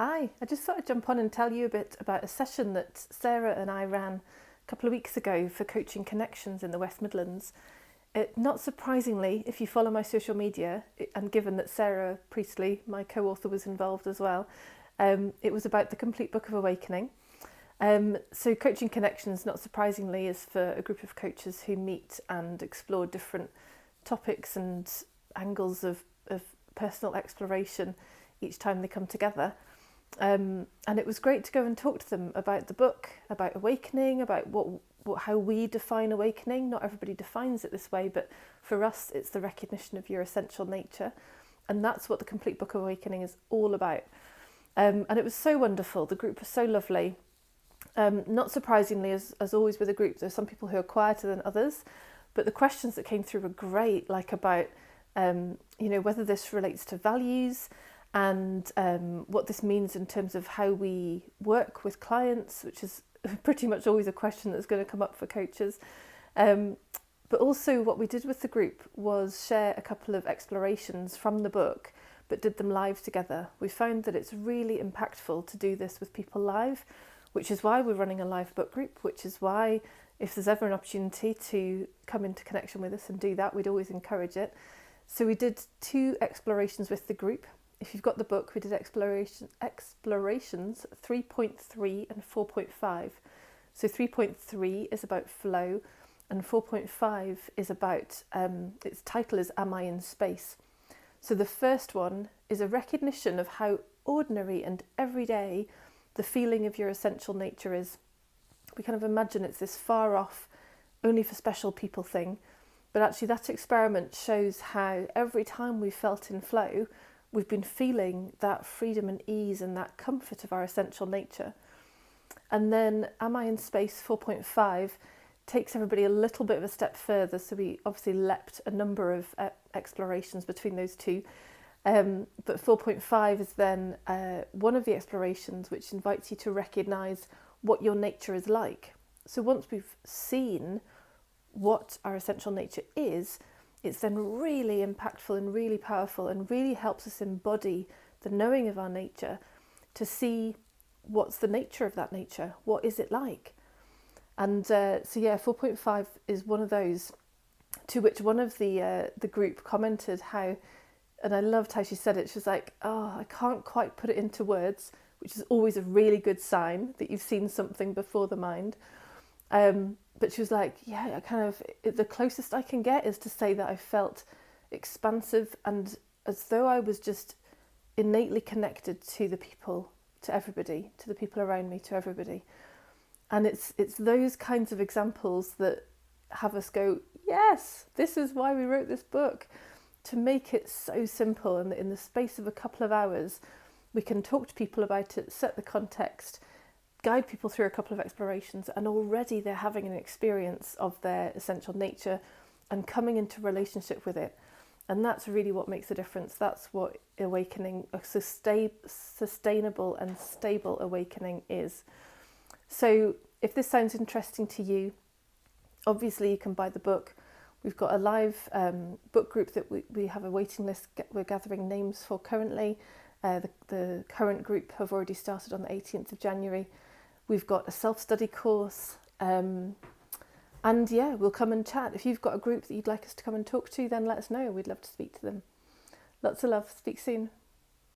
Hi, I just thought I'd jump on and tell you a bit about a session that Sarah and I ran a couple of weeks ago for Coaching Connections in the West Midlands. Not surprisingly, if you follow my social media, and given that Sarah Priestley, my co-author, was involved as well, it was about the Complete Book of Awakening. So Coaching Connections, not surprisingly, is for a group of coaches who meet and explore different topics and angles of personal exploration each time they come together. And it was great to go and talk to them about the book, about awakening, about how we define awakening. Not everybody defines it this way, but for us it's the recognition of your essential nature, and that's what the Complete Book of Awakening is all about. And it was so wonderful. The group was so lovely. Not surprisingly, as always with a group, there's some people who are quieter than others, but the questions that came through were great, like about whether this relates to values, and what this means in terms of how we work with clients, which is pretty much always a question that's going to come up for coaches. But also what we did with the group was share a couple of explorations from the book, but did them live together. We found that it's really impactful to do this with people live, which is why we're running a live book group, which is why if there's ever an opportunity to come into connection with us and do that, we'd always encourage it. So we did 2 explorations with the group. If you've got the book, we did explorations 3.3 and 4.5. So 3.3 is about flow, and 4.5 is about, its title is Am I in Space? So the first one is a recognition of how ordinary and everyday the feeling of your essential nature is. We kind of imagine it's this far off, only for special people thing, but actually that experiment shows how every time we felt in flow, we've been feeling that freedom and ease and that comfort of our essential nature. And then Am I in Space 4.5 takes everybody a little bit of a step further. So we obviously leapt a number of explorations between those two. But 4.5 is then one of the explorations which invites you to recognise what your nature is like. So once we've seen what our essential nature is, it's then really impactful and really powerful and really helps us embody the knowing of our nature to see what's the nature of that nature, what is it like. And 4.5 is one of those, to which one of the group commented how, and I loved how she said it, she was like, oh, I can't quite put it into words, which is always a really good sign that you've seen something before the mind. But she was like, yeah, the closest I can get is to say that I felt expansive and as though I was just innately connected to the people, to everybody, to the people around me, to everybody. And it's those kinds of examples that have us go, yes, this is why we wrote this book, to make it so simple. And in the space of a couple of hours, we can talk to people about it, set the context, guide people through a couple of explorations, and already they're having an experience of their essential nature and coming into relationship with it. And that's really what makes a difference. That's what awakening, a sustainable and stable awakening is. So if this sounds interesting to you, obviously you can buy the book. We've got a live book group that we have a waiting list we're gathering names for currently. The current group have already started on the 18th of January. We've got a self-study course, and we'll come and chat. If you've got a group that you'd like us to come and talk to, then let us know. We'd love to speak to them. Lots of love. Speak soon.